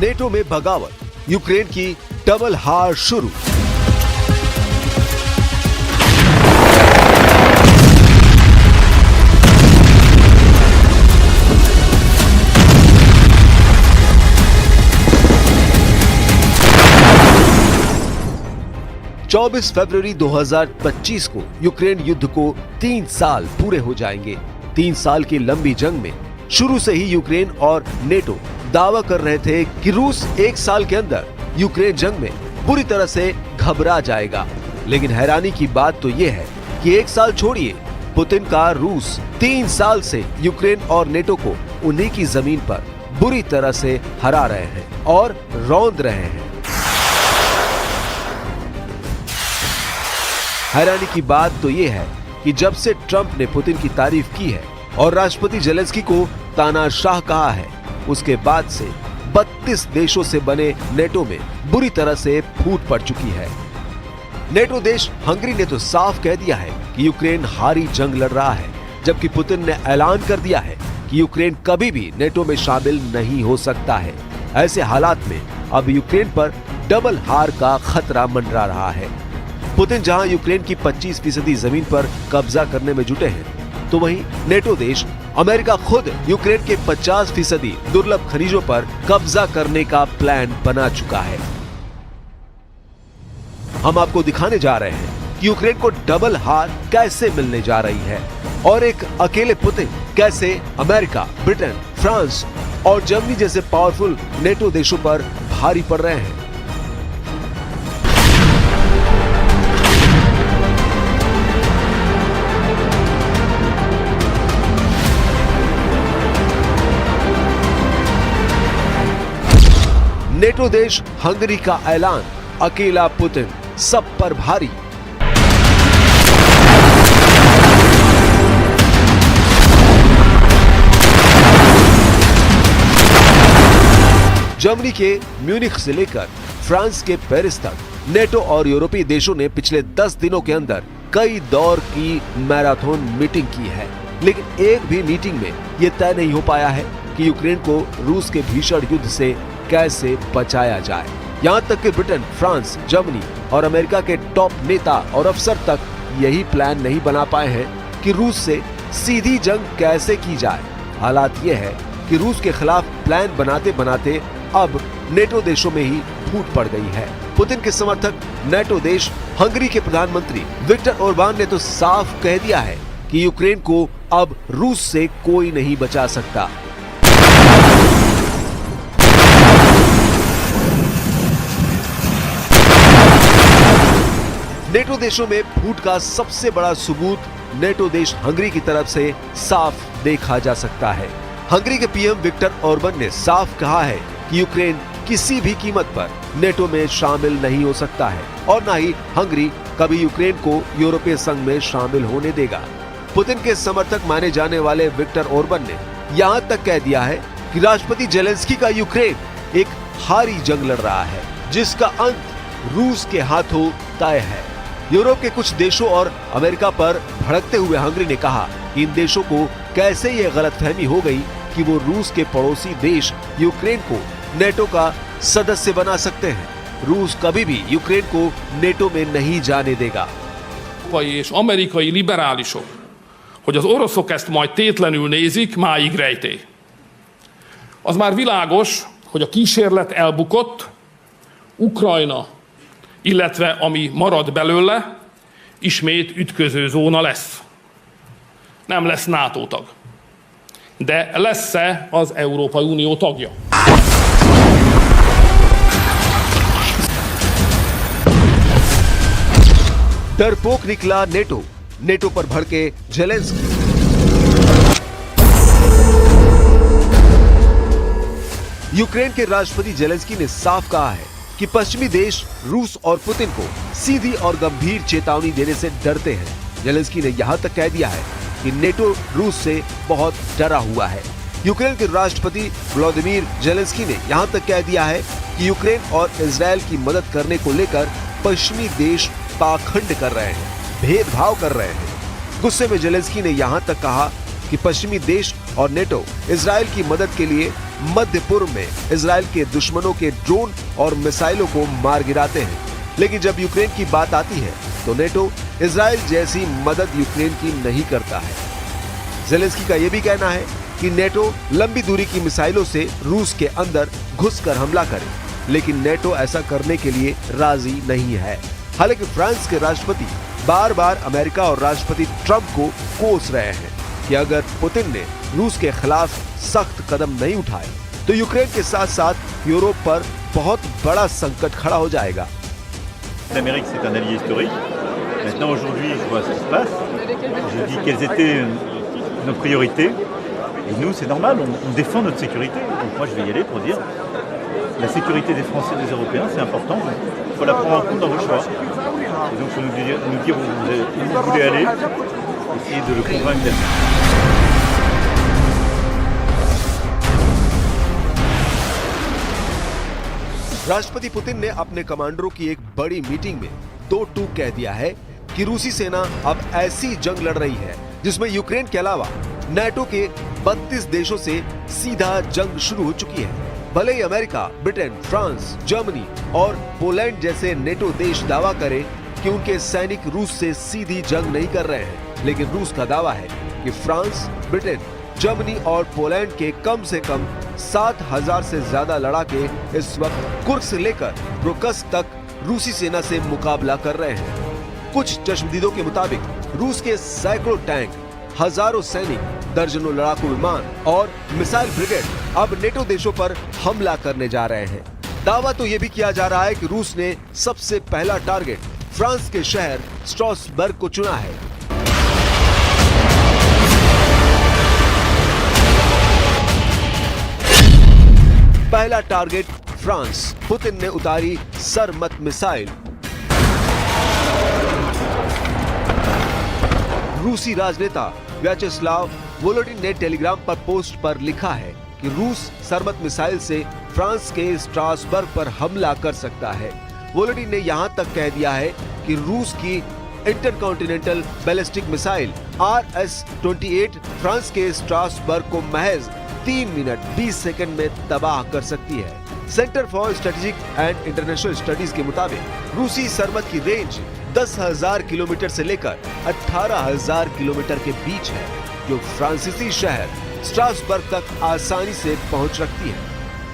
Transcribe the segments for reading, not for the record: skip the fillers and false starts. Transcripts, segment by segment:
NATO में बगावत, Ukraine की डबल हार शुरू। चौबीस फरवरी 2025 को यूक्रेन युद्ध को 3 साल पूरे हो जाएंगे। 3 साल की लंबी जंग में शुरू से ही यूक्रेन और नेटो दावा कर रहे थे कि रूस 1 साल के अंदर यूक्रेन जंग में बुरी तरह से घबरा जाएगा। लेकिन हैरानी की बात तो यह है कि 1 साल छोड़िए, पुतिन का रूस 3 साल से यूक्रेन और नेटो को उन्हीं की जमीन पर बुरी तरह से हरा रहे हैं और रौंद रहे हैं। हैरानी की बात तो यह है कि जब से ट्रंप ने पुतिन की तारीफ की है और राष्ट्रपति जेलेंस्की को तानाशाह कहा है, उसके बाद से 32 देशों से बने नेटो में बुरी तरह से फूट पड़ चुकी है। नेटो देश हंगरी ने तो साफ कह दिया है कि यूक्रेन हारी जंग लड़ रहा है, जबकि पुतिन ने ऐलान कर दिया है कि यूक्रेन कभी भी नेटो में शामिल नहीं हो सकता है। ऐसे हालात में अब यूक्रेन पर डबल हार का खतरा मंडरा रहा है। पुतिन जहां यूक्रेन की 25% जमीन पर कब्जा करने में जुटे हैं, तो वहीं नेटो देश अमेरिका खुद यूक्रेन के 50% दुर्लभ खनिजों पर कब्जा करने का प्लान बना चुका है। हम आपको दिखाने जा रहे हैं कि यूक्रेन को डबल हार कैसे मिलने जा रही है और एक अकेले पुतिन कैसे अमेरिका, ब्रिटेन, फ्रांस और जर्मनी जैसे पावरफुल नेटो देशों पर भारी पड़ रहे हैं। नेटो देश हंगरी का ऐलान, अकेला पुतिन सब पर भारी। जर्मनी के म्यूनिख से लेकर फ्रांस के पेरिस तक नेटो और यूरोपीय देशों ने पिछले 10 दिनों के अंदर कई दौर की मैराथन मीटिंग की है, लेकिन एक भी मीटिंग में यह तय नहीं हो पाया है कि यूक्रेन को रूस के भीषण युद्ध से कैसे बचाया जाए। यहाँ तक कि ब्रिटेन, फ्रांस, जर्मनी और अमेरिका के टॉप नेता और अफसर तक यही प्लान नहीं बना पाए हैं कि रूस से सीधी जंग कैसे की जाए। हालात ये है कि रूस के खिलाफ प्लान बनाते बनाते अब नेटो देशों में ही फूट पड़ गई है। पुतिन के समर्थक नेटो देश हंगरी के प्रधानमंत्री विक्टर ओरबान ने तो साफ कह दिया है कि यूक्रेन को अब रूस से कोई नहीं बचा सकता। नेटो देशों में फूट का सबसे बड़ा सबूत नेटो देश हंगरी की तरफ से साफ देखा जा सकता है। हंगरी के पीएम विक्टर ओरबान ने साफ कहा है कि यूक्रेन किसी भी कीमत पर नेटो में शामिल नहीं हो सकता है और न ही हंगरी कभी यूक्रेन को यूरोपीय संघ में शामिल होने देगा। पुतिन के समर्थक माने जाने वाले विक्टर ओरबान ने यहाँ तक कह दिया है कि राष्ट्रपति जेलेंस्की का यूक्रेन एक हारी जंग लड़ रहा है, जिसका अंत रूस के हाथों तय है। यूरोप के कुछ देशों और अमेरिका पर भड़कते हुए हंगरी ने कहा कि इन देशों को कैसे ये गलतफहमी हो गई कि वो रूस के पड़ोसी देश यूक्रेन को नेटो का सदस्य बना सकते हैं। रूस कभी भी यूक्रेन को नेटो में नहीं जाने देगा। És amerikai liberálisok, hogy az oroszok ezt majd tétlenül nézik, máig rejtély. Az már világos, hogy a kísérlet elbukott, Ukrajna, illetve ami marad belőle, ismét ütközőzóna lesz. Nem lesz NATO tag. De lesz-e az Európai Unió tagja? डरपोक निकला NATO, NATO पर भड़के Zelensky. Ukraine के राष्ट्रपति Zelensky ने साफ कहा है कि पश्चिमी देश रूस और पुतिन को सीधी और गंभीर चेतावनी देने से डरते हैं। जेलेंस्की ने यहाँ तक कह दिया है कि नेटो रूस से बहुत डरा हुआ है। यूक्रेन के राष्ट्रपति व्लादिमीर जेलेंस्की ने यहाँ तक कह दिया है कि यूक्रेन और इजरायल की मदद करने को लेकर पश्चिमी देश पाखंड कर रहे हैं, भेदभाव कर रहे हैं। गुस्से में जेलेंस्की ने यहाँ तक कहा कि पश्चिमी देश और नेटो इजरायल की मदद के लिए मध्य पूर्व में इजराइल के दुश्मनों के ड्रोन और मिसाइलों को मार गिराते हैं। लेकिन जब यूक्रेन की बात आती है तो नेटो इजराइल जैसी मदद यूक्रेन की नहीं करता है। ज़ेलेंस्की का यह भी कहना है कि नेटो लंबी दूरी की मिसाइलों से रूस के अंदर घुसकर हमला करे, लेकिन नेटो ऐसा करने के लिए राजी नहीं है। हालांकि फ्रांस के राष्ट्रपति बार बार अमेरिका और राष्ट्रपति ट्रंप को कोस रहे हैं कि अगर पुतिन ने रूस के खिलाफ सख्त कदम नहीं उठाए तो यूक्रेन के साथ साथ यूरोप पर बहुत बड़ा संकट खड़ा हो जाएगा। L'Amérique, c'est un allié historique. Maintenant, aujourd'hui, je vois ce qui se passe. Je dis quelles étaient nos priorités. Et nous, c'est normal, on défend notre sécurité. Donc moi, je vais y aller pour dire la sécurité des Français et des Européens, c'est important. Il faut la prendre en compte dans vos choix. Et donc, il faut nous dire où vous voulez aller, essayer de le convaincre d'être. राष्ट्रपति Putin ने अपने कमांडरों की एक बड़ी meeting में दो टूक कह दिया है कि रूसी सेना अब ऐसी जंग लड़ रही है जिसमें यूक्रेन के अलावा नाटो के 32 देशों से सीधा जंग शुरू हो चुकी है। भले ही अमेरिका, ब्रिटेन, फ्रांस, जर्मनी और पोलैंड जैसे नेटो देश दावा करे कि उनके सैनिक रूस से सीधी जंग नहीं कर रहे हैं, लेकिन रूस का दावा है कि फ्रांस, ब्रिटेन, जर्मनी और पोलैंड के कम से कम 7,000 से ज्यादा लड़ाके इस वक्त कुर्स्क से लेकर ब्रोकस्क तक रूसी सेना से मुकाबला कर रहे हैं। कुछ चश्मदीदों के मुताबिक रूस के सैकड़ों टैंक, हजारों सैनिक, दर्जनों लड़ाकू विमान और मिसाइल ब्रिगेड अब नेटो देशों पर हमला करने जा रहे हैं। दावा तो ये भी किया जा रहा है कि रूस ने सबसे पहला टारगेट फ्रांस के शहर स्ट्रासबर्ग को चुना है। पहला टारगेट फ्रांस, पुतिन ने उतारी सरमत मिसाइल। रूसी राजनेता व्याचेस्लाव वोलोडिन ने टेलीग्राम पर पोस्ट पर लिखा है कि रूस सरमत मिसाइल से फ्रांस के स्ट्रासबर्ग पर हमला कर सकता है। वोलोडिन ने यहां तक कह दिया है कि रूस की intercontinental ballistic missile RS-28 France के स्ट्रासबर्ग को महज 3 मिनट 20 सेकंड में तबाह कर सकती है। Centre for strategic and international studies के मुताबिक रूसी सरमत की रेंज 10,000 किलोमीटर से लेकर 18,000 किलोमीटर के बीच है, जो फ्रांसीसी शहर स्ट्रासबर्ग तक आसानी से पहुंच रखती है।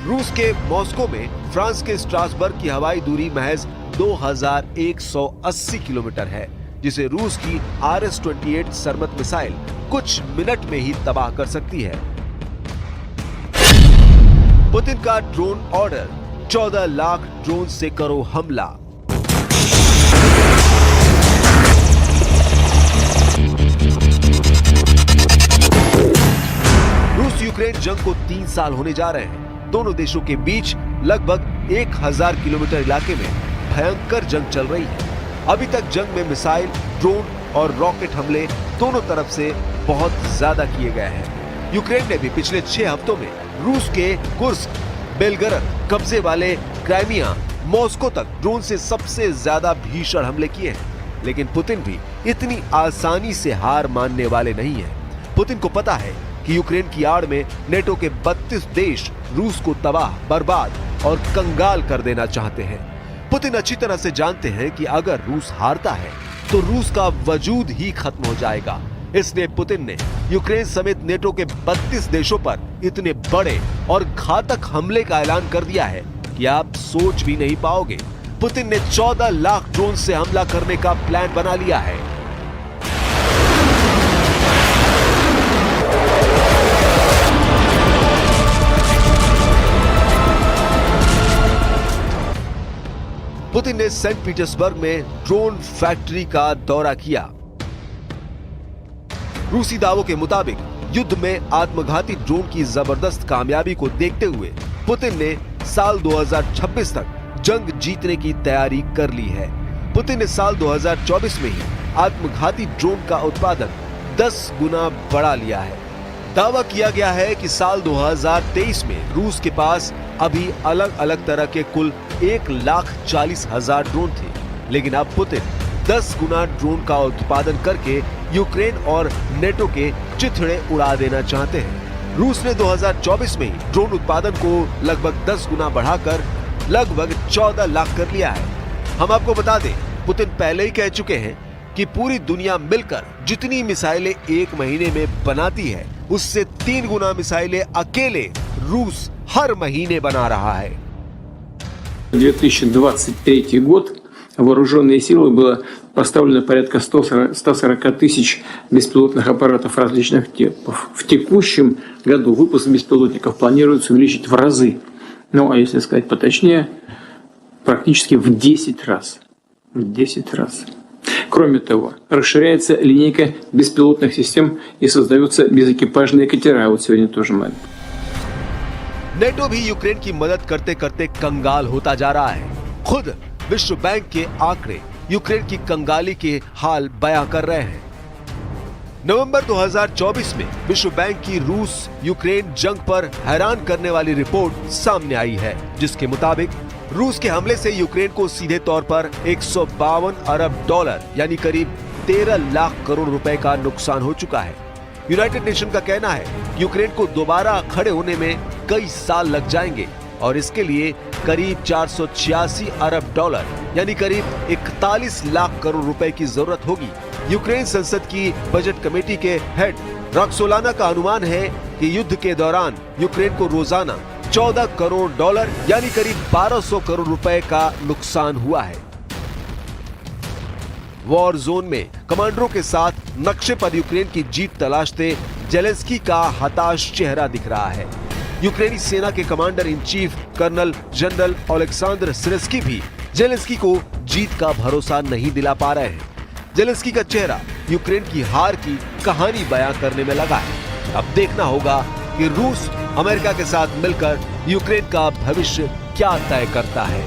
रूस के मॉस्को में फ्रांस के स्ट्रासबर्ग की हवाई दूरी महज 2,180 किलोमीटर है, जिसे रूस की RS-28 सरमत मिसाइल कुछ मिनट में ही तबाह कर सकती है। पुतिन का ड्रोन ऑर्डर, 14 लाख ड्रोन से करो हमला। रूस यूक्रेन जंग को 3 साल होने जा रहे हैं। दोनों देशों के बीच लगभग 1,000 किलोमीटर इलाके में भयंकर जंग चल रही है। अभी तक जंग में मिसाइल, ड्रोन और रॉकेट हमले दोनों तरफ से बहुत ज्यादा किए गए हैं। यूक्रेन ने भी पिछले 6 हफ्तों में रूस के कुर्स्क, बेलगरद कब्जे वाले क्राइमिया, मॉस्को तक ड्रोन से सबसे ज्यादा भीषण हमले किए हैं। लेकिन पुतिन भी इतनी आसानी से हार मानने वाले नहीं हैं। पुतिन को पता है कि यूक्रेन की आड़ में नेटो के 32 देश रूस को तबाह, बर्बाद और कंगाल कर देना चाहते हैं। पुतिन अच्छी तरह से जानते हैं कि अगर रूस हारता है तो रूस का वजूद ही खत्म हो जाएगा। इसलिए पुतिन ने यूक्रेन समेत नेटो के 32 देशों पर इतने बड़े और घातक हमले का ऐलान कर दिया है कि आप सोच भी नहीं पाओगे। पुतिन ने 14 लाख ड्रोन से हमला करने का प्लान बना लिया है। पुतिन ने सेंट पीटर्सबर्ग में ड्रोन फैक्ट्री का दौरा किया। रूसी दावों के मुताबिक युद्ध में आत्मघाती ड्रोन की जबरदस्त कामयाबी को देखते हुए पुतिन ने साल 2026 तक जंग जीतने की तैयारी कर ली है। पुतिन ने साल 2024 में ही आत्मघाती ड्रोन का उत्पादन 10 गुना बढ़ा लिया है। दावा किया गया है कि साल 2023 में रूस के पास अभी अलग अलग तरह के कुल 1,40,000 ड्रोन थे, लेकिन अब पुतिन 10 गुना ड्रोन का उत्पादन करके यूक्रेन और नेटो के चिथड़े उड़ा देना चाहते हैं। रूस ने 2024 में ही ड्रोन उत्पादन को लगभग 10 गुना बढ़ाकर लगभग 14 लाख कर लिया है। हम आपको बता दें, पुतिन पहले ही कह चुके हैं कि पूरी दुनिया मिलकर जितनी मिसाइलें एक महीने में बनाती है, उससे 3 गुना मिसाइलें अकेले रूस हर महीने बना रहा है। 2023 год вооруженные силы было поставлено порядка 140 тысяч беспилотных аппаратов различных типов. В текущем году выпуск беспилотников планируется увеличить в разы. Ну, а если сказать поточнее, практически в 10 раз. В 10 раз. Кроме того, расширяется линейка беспилотных систем и создаются безэкипажные катера. Вот сегодня тоже мы. नेटो भी यूक्रेन की मदद करते करते कंगाल होता जा रहा है। खुद विश्व बैंक के आंकड़े यूक्रेन की कंगाली के हाल बयां कर रहे हैं। नवंबर 2024 में विश्व बैंक की रूस यूक्रेन जंग पर हैरान करने वाली रिपोर्ट सामने आई है, जिसके मुताबिक रूस के हमले से यूक्रेन को सीधे तौर पर 152 अरब डॉलर यानी करीब 13 लाख करोड़ रुपए का नुकसान हो चुका है। यूनाइटेड नेशन का कहना है यूक्रेन को दोबारा खड़े होने में कई साल लग जाएंगे और इसके लिए करीब 486 अरब डॉलर यानी करीब 41 लाख करोड़ रुपए की जरूरत होगी। यूक्रेन संसद की बजट कमेटी के हेड रॉक्सोलाना का अनुमान है कि युद्ध के दौरान यूक्रेन को रोजाना 14 करोड़ डॉलर यानी करीब 1200 करोड़ रुपए का नुकसान हुआ है। वॉर जोन में कमांडरों के साथ नक्शे पर यूक्रेन की जीत तलाशते जेलेंस्की का हताश चेहरा दिख रहा है। यूक्रेनी सेना के commander in chief colonel general Oleksandr Syrskyi भी जेलेंस्की को जीत का भरोसा नहीं दिला पा रहे हैं। जेलेंस्की का चेहरा यूक्रेन की हार की कहानी बयां करने में लगा है। अब देखना होगा कि रूस अमेरिका के साथ मिलकर यूक्रेन का भविष्य क्या तय करता है।